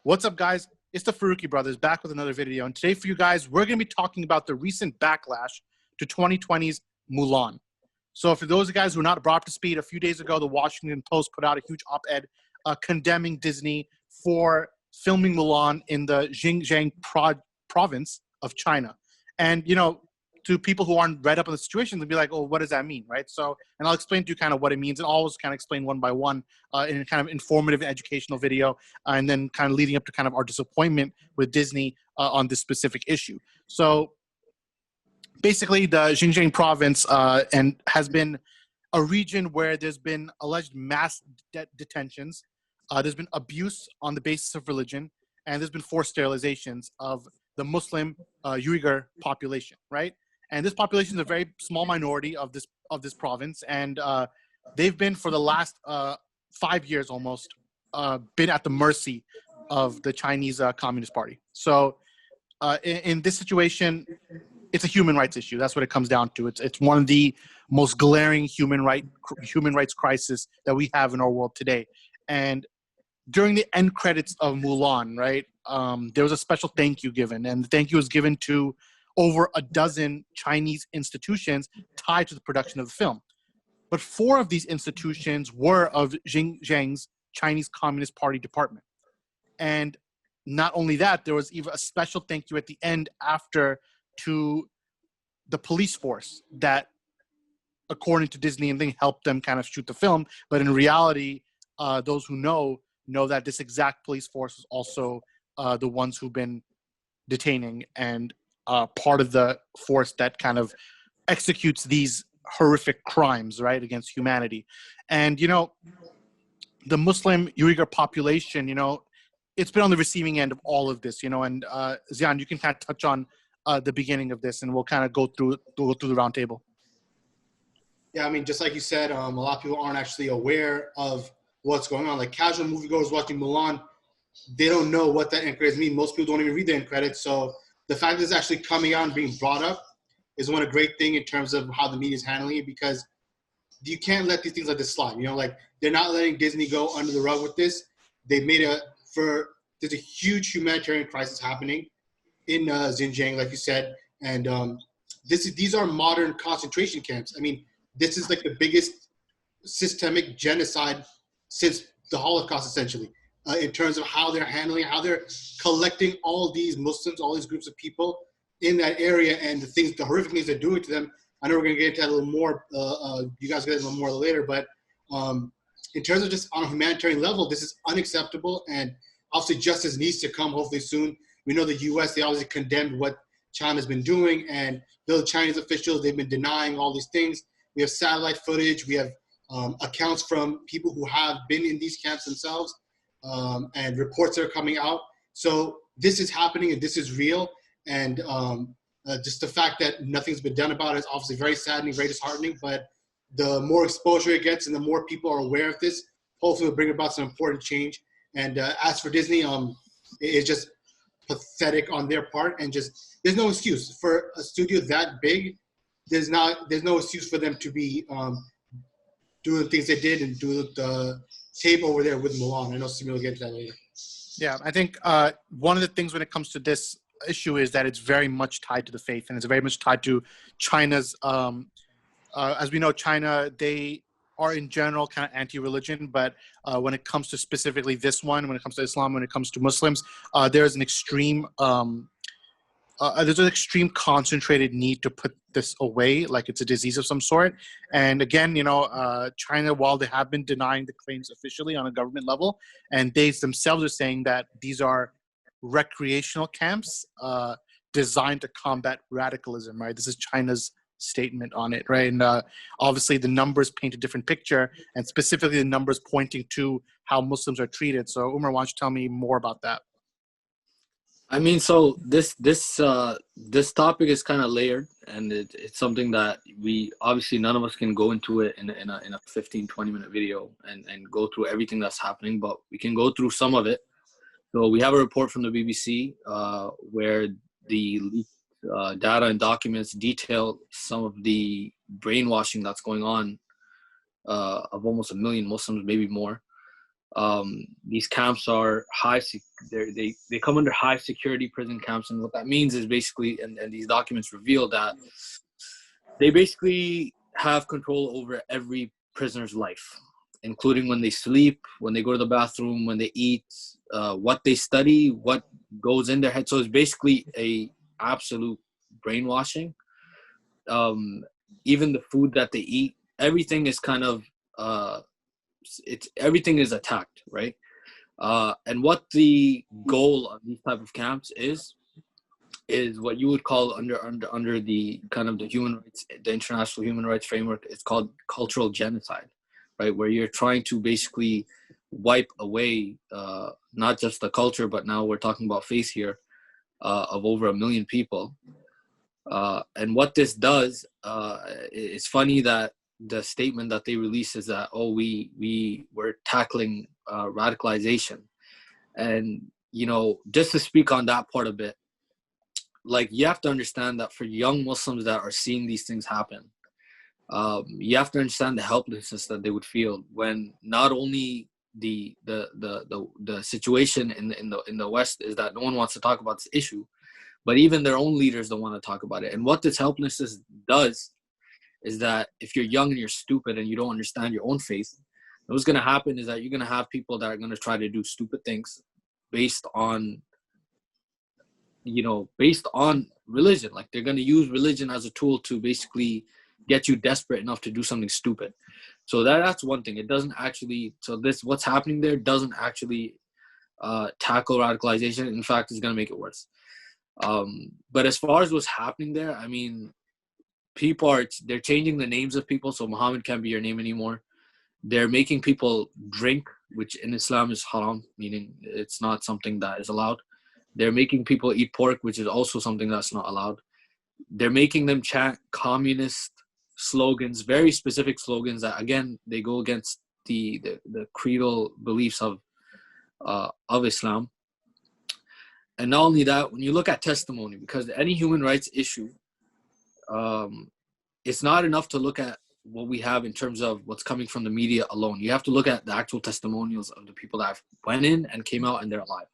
What's up, guys? It's the Farooqi Brothers back with another video. And today for you guys, we're going to be talking about the recent backlash to 2020's Mulan. So for those guys who are not brought up to speed, a few days ago, the Washington Post put out a huge op-ed condemning Disney for filming Mulan in the Xinjiang province of China. And, you know, to people who aren't read up on the situation, they'll be like, oh, what does that mean, right? So, and I'll explain to you kind of what it means, and always kind of explain one by one in a kind of informative and educational video, and then kind of leading up to kind of our disappointment with Disney on this specific issue. So basically, the Xinjiang province and has been a region where there's been alleged mass detentions, there's been abuse on the basis of religion, and there's been forced sterilizations of the Muslim Uyghur population, right? And this population is a very small minority of this province, and they've been for the last 5 years almost been at the mercy of the Chinese Communist Party. So in this situation, it's a human rights issue. That's what it comes down to. It's one of the most glaring human rights crisis that we have in our world today. And during the end credits of Mulan, right, there was a special thank you given, and the thank you was given to over a dozen Chinese institutions tied to the production of the film. But 4 of these institutions were of Xinjiang's Chinese Communist Party department. And not only that, there was even a special thank you at the end after to the police force that, according to Disney, and they helped them kind of shoot the film. But in reality, those who know that this exact police force is also the ones who've been detaining and part of the force that kind of executes these horrific crimes, right, against humanity. And, you know, the Muslim Uyghur population, you know, it's been on the receiving end of all of this, you know, and Zian, you can kind of touch on the beginning of this, and we'll kind of go through the round table. Yeah, I mean, just like you said, a lot of people aren't actually aware of what's going on. Like casual moviegoers watching Mulan, they don't know what that end credits mean. Most people don't even read the end credits. So the fact that it's actually coming out and being brought up is one a great thing in terms of how the media is handling it, because you can't let these things like this slide. You know, like they're not letting Disney go under the rug with this. They made there's a huge humanitarian crisis happening in Xinjiang, like you said, and these are modern concentration camps. I mean, this is like the biggest systemic genocide since the Holocaust, essentially, in terms of how they're handling, how they're collecting all these Muslims, all these groups of people in that area, and the horrific things they're doing to them. I know we're going to get into that a little more. You guys will get a little more later, but in terms of just on a humanitarian level, this is unacceptable, and obviously justice needs to come hopefully soon. We know the U.S., they obviously condemned what China's been doing, and the Chinese officials, they've been denying all these things. We have satellite footage. We have accounts from people who have been in these camps themselves, and reports that are coming out. So this is happening, and this is real. And just the fact that nothing's been done about it is obviously very saddening, very disheartening. But the more exposure it gets and the more people are aware of this, hopefully it'll bring about some important change. And as for Disney, it's just pathetic on their part, and just there's no excuse for a studio that big. There's no excuse for them to be doing the things they did and do the tape over there with Mulan. I know Samir will get to that later. Yeah, I think one of the things when it comes to this issue is that it's very much tied to the faith, and it's very much tied to China's, as we know, China, they are in general kind of anti-religion, but when it comes to specifically this one, when it comes to Islam, when it comes to Muslims, there's an extreme concentrated need to put this away, like it's a disease of some sort. And again, you know, China, while they have been denying the claims officially on a government level, and they themselves are saying that these are recreational camps designed to combat radicalism, right? This is China's statement on it, right? And obviously the numbers paint a different picture, and specifically the numbers pointing to how Muslims are treated. So Umar, why don't you tell me more about that? I mean, so this topic is kind of layered, and it's something that we obviously none of us can go into it in a 15-20 minute video and go through everything that's happening, but we can go through some of it. So we have a report from the BBC where the data and documents detail some of the brainwashing that's going on of almost 1 million Muslims, maybe more. These camps are they come under high security prison camps, and what that means is basically, and these documents reveal that they basically have control over every prisoner's life, including when they sleep, when they go to the bathroom, when they eat, what they study, what goes in their head. So it's basically a absolute brainwashing. Even the food that they eat, everything is kind of everything is attacked, right? And what the goal of these type of camps is what you would call under the kind of the human rights, the international human rights framework. It's called cultural genocide, right? Where you're trying to basically wipe away not just the culture, but now we're talking about faith here, of over 1 million people. And what this does, it's funny that the statement that they released is that, oh, we were tackling radicalization. And, you know, just to speak on that part a bit, like, you have to understand that for young Muslims that are seeing these things happen, you have to understand the helplessness that they would feel when not only the situation in the West is that no one wants to talk about this issue, but even their own leaders don't want to talk about it. And what this helplessness does is that if you're young and you're stupid and you don't understand your own faith, what's going to happen is that you're going to have people that are going to try to do stupid things based on, you know, based on religion. Like, they're going to use religion as a tool to basically get you desperate enough to do something stupid. So that's one thing. It doesn't actually, what's happening there doesn't actually tackle radicalization. In fact, it's going to make it worse. But as far as what's happening there, I mean, they're changing the names of people, so Muhammad can't be your name anymore. They're making people drink, which in Islam is haram, meaning it's not something that is allowed. They're making people eat pork, which is also something that's not allowed. They're making them chant communist slogans, very specific slogans that, again, they go against the creedal beliefs of Islam. And not only that, when you look at testimony, because any human rights issue, it's not enough to look at what we have in terms of what's coming from the media alone. You have to look at the actual testimonials of the people that have went in and came out and they're alive.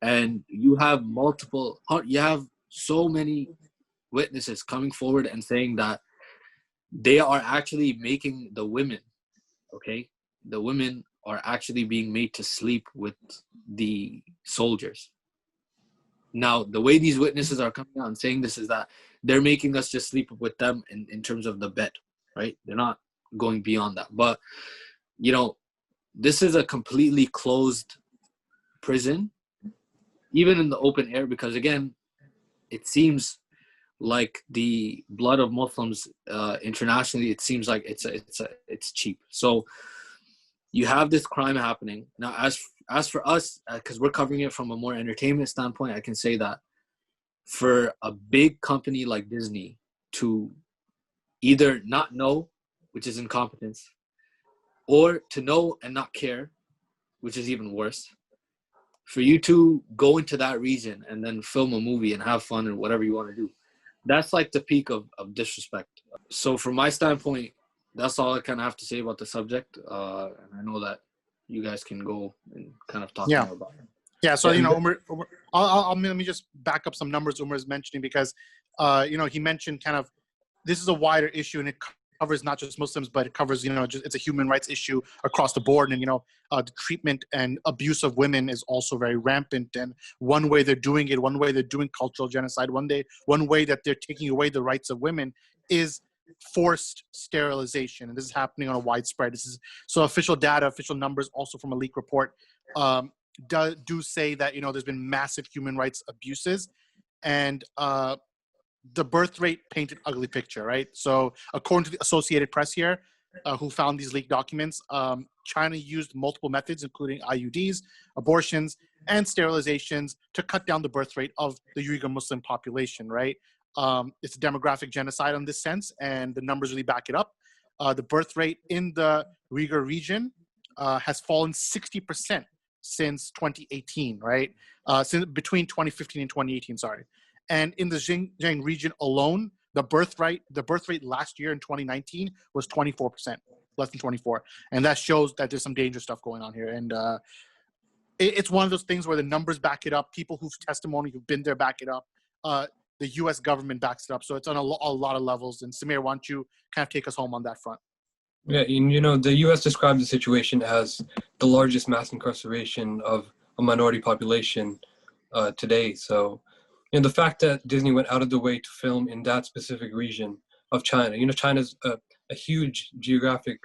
And you have so many witnesses coming forward and saying that they are actually making the women, okay? The women are actually being made to sleep with the soldiers. Now, the way these witnesses are coming out and saying this is that they're making us just sleep with them in terms of the bed, right? They're not going beyond that. But, you know, this is a completely closed prison, even in the open air, because, again, it seems like the blood of Muslims internationally, it seems like it's cheap. So you have this crime happening. Now, as for us, because we're covering it from a more entertainment standpoint, I can say that for a big company like Disney to either not know, which is incompetence, or to know and not care, which is even worse, for you to go into that region and then film a movie and have fun and whatever you want to do, that's like the peak of disrespect. So from my standpoint, that's all I kind of have to say about the subject. And I know that you guys can go and kind of talk more about it. Yeah, so, you know, Umar, let me just back up some numbers Umar is mentioning, because, you know, he mentioned kind of this is a wider issue and it covers not just Muslims, but it covers, you know, it's a human rights issue across the board. And, you know, the treatment and abuse of women is also very rampant. And one way they're doing it, one way they're doing cultural genocide, one way that they're taking away the rights of women is forced sterilization. And this is happening on a widespread. So official data, official numbers, also from a leak report, do say that, you know, there's been massive human rights abuses, and the birth rate painted an ugly picture, right? So according to the Associated Press here, who found these leaked documents, China used multiple methods, including IUDs, abortions, and sterilizations to cut down the birth rate of the Uyghur Muslim population, right? It's a demographic genocide in this sense, and the numbers really back it up. The birth rate in the Uyghur region has fallen 60% since 2018, right? Between 2015 and 2018, sorry. And in the Xinjiang region alone, The birth rate last year in 2019 was 24%, less than 24, and that shows that there's some dangerous stuff going on here. And it's one of those things where the numbers back it up. People whose testimony who've been there back it up. The U.S. government backs it up, so it's on a lot of levels. And Samir, why don't you kind of take us home on that front? Yeah, and the U.S. described the situation as the largest mass incarceration of a minority population today. So, the fact that Disney went out of the way to film in that specific region of China. China's a huge geographic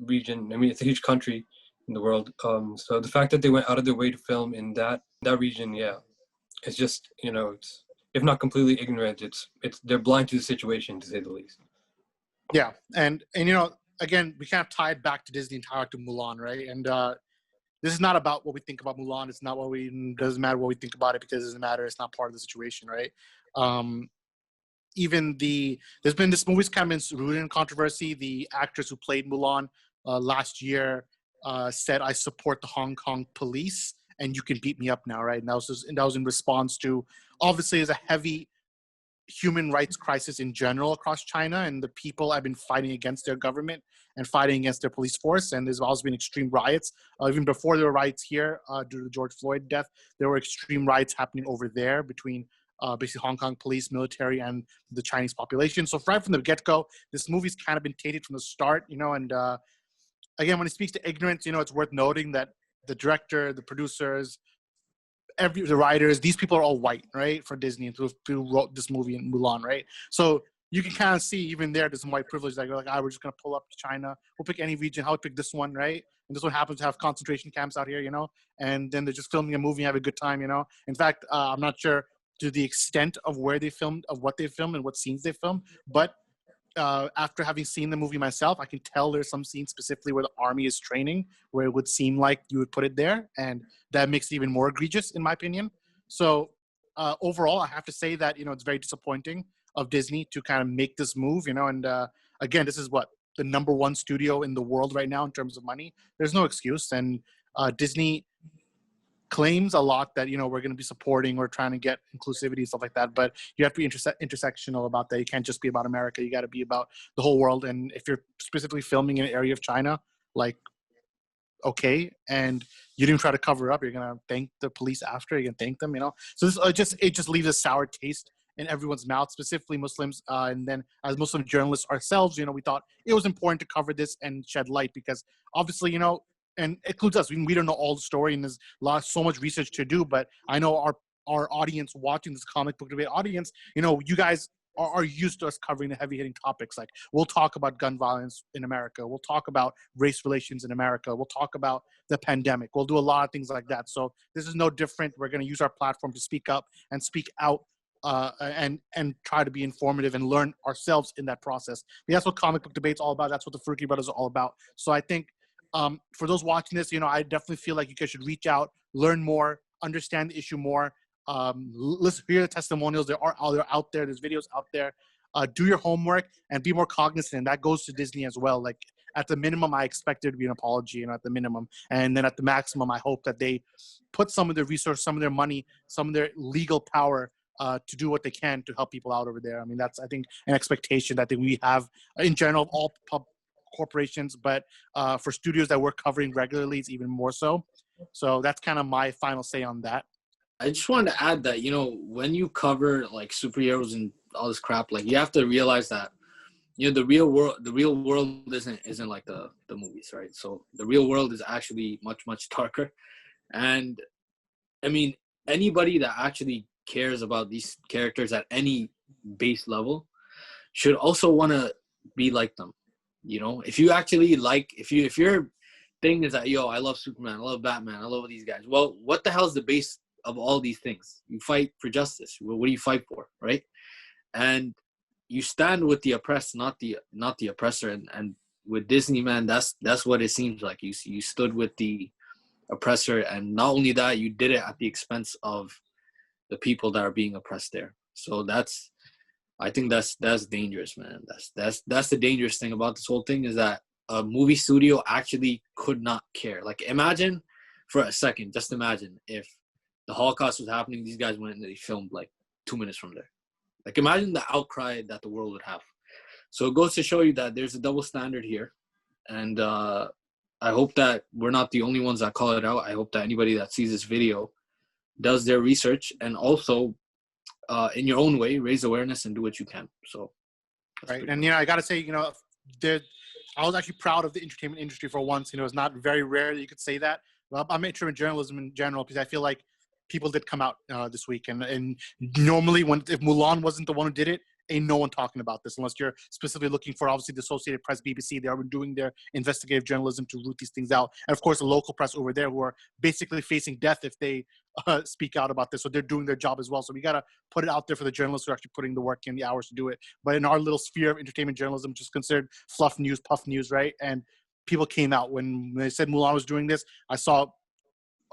region. I mean, it's a huge country in the world. So the fact that they went out of their way to film in that region, yeah, it's just it's, if not completely ignorant, it's they're blind to the situation, to say the least. Yeah, and again, we kind of tie it back to Disney and tie it to Mulan, right? And this is not about what we think about Mulan. It's not doesn't matter what we think about it, because it doesn't matter. It's not part of the situation, right? There's been this movie's kind of been rooted in controversy. The actress who played Mulan last year said, "I support the Hong Kong police, and you can beat me up now," right? And that was in response to, obviously, there's a heavy human rights crisis in general across China, and the people have been fighting against their government and fighting against their police force. And there's also been extreme riots. Even before there were riots here due to the George Floyd death, there were extreme riots happening over there between basically Hong Kong police, military, and the Chinese population. So right from the get-go, this movie's kind of been tainted from the start, and again, when it speaks to ignorance, it's worth noting that the director, the producers, the writers, these people are all white, right, for Disney, and who wrote this movie in Mulan, right? So you can kind of see even there's some white privilege. Like, we're just going to pull up to China. We'll pick any region. How we pick this one, right? And this one happens to have concentration camps out here, and then they're just filming a movie and have a good time, In fact, I'm not sure to the extent of where they filmed, of what they filmed and what scenes they filmed, but after having seen the movie myself, I can tell there's some scenes specifically where the army is training, where it would seem like you would put it there, and that makes it even more egregious, in my opinion. So overall, I have to say that it's very disappointing of Disney to kind of make this move, and again, this is the number one studio in the world right now in terms of money. There's no excuse, and Disney claims a lot that we're going to be supporting or trying to get inclusivity and stuff like that, but you have to be intersectional about that. You can't just be about America. You got to be about the whole world. And if you're specifically filming in an area of China, okay, and you didn't try to cover up, you're going to thank the police after. You're going to thank them, So this it just leaves a sour taste in everyone's mouth, specifically Muslims. And then as Muslim journalists ourselves, we thought it was important to cover this and shed light, because obviously, and it includes us. We don't know all the story, and there's so much research to do. But I know our audience watching this comic book debate audience, you guys are used to us covering the heavy hitting topics. Like, we'll talk about gun violence in America. We'll talk about race relations in America. We'll talk about the pandemic. We'll do a lot of things like that. So this is no different. We're going to use our platform to speak up and speak out and try to be informative and learn ourselves in that process. That's what Comic Book Debate's all about. That's what the Farooqi Brothers are all about. So I think, for those watching this, I definitely feel like you guys should reach out, learn more, understand the issue more. Let's hear the testimonials. They're out there. There's videos out there. Do your homework and be more cognizant. And that goes to Disney as well. Like, at the minimum, I expect there to be an apology, at the minimum. And then at the maximum, I hope that they put some of their resources, some of their money, some of their legal power to do what they can to help people out over there. I mean, that's, I think, an expectation that we have in general of all corporations, but for studios that we're covering regularly, it's even more so. So that's kind of my final say on that. I just wanted to add that, when you cover superheroes and all this crap, you have to realize that, the real world isn't like the movies, right? So the real world is actually much, much darker. And I mean, anybody that actually cares about these characters at any base level should also want to be like them. If you actually if your thing is that, I love Superman, I love Batman, I love these guys. Well, what the hell is the base of all these things? You fight for justice. Well, what do you fight for, right? And you stand with the oppressed, not the oppressor. And with Disney, man, that's what it seems like. You stood with the oppressor, and not only that, you did it at the expense of the people that are being oppressed there. So I think that's dangerous, man. That's the dangerous thing about this whole thing, is that a movie studio actually could not care. Imagine for a second, just imagine if the Holocaust was happening, these guys went and they filmed 2 minutes from there. Like, imagine the outcry that the world would have. So it goes to show you that there's a double standard here. And I hope that we're not the only ones that call it out. I hope that anybody that sees this video does their research and also, in your own way, raise awareness and do what you can. So, right. And, I got to say, I was actually proud of the entertainment industry for once. It's not very rare that you could say that. Well, I'm interested in journalism in general because I feel like people did come out this week. And normally if Mulan wasn't the one who did it, ain't no one talking about this unless you're specifically looking for, obviously, the Associated Press, BBC. They are doing their investigative journalism to root these things out. And, of course, the local press over there who are basically facing death if they speak out about this. So they're doing their job as well. So we got to put it out there for the journalists who are actually putting the work in, the hours to do it. But in our little sphere of entertainment journalism, which is considered fluff news, puff news, right? And people came out. When they said Mulan was doing this, I saw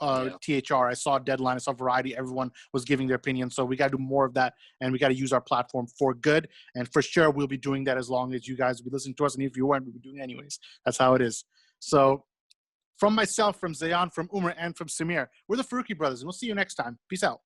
THR, I saw Deadline, I saw Variety, everyone was giving their opinion. So we got to do more of that, and we got to use our platform for good. And for sure, we'll be doing that as long as you guys will be listening to us. And if you weren't, we'll be doing it anyways. That's how it is. So from myself, from Zayan, from Umar, and from Samir, we're the Farooqi Brothers, and we'll see you next time. Peace out.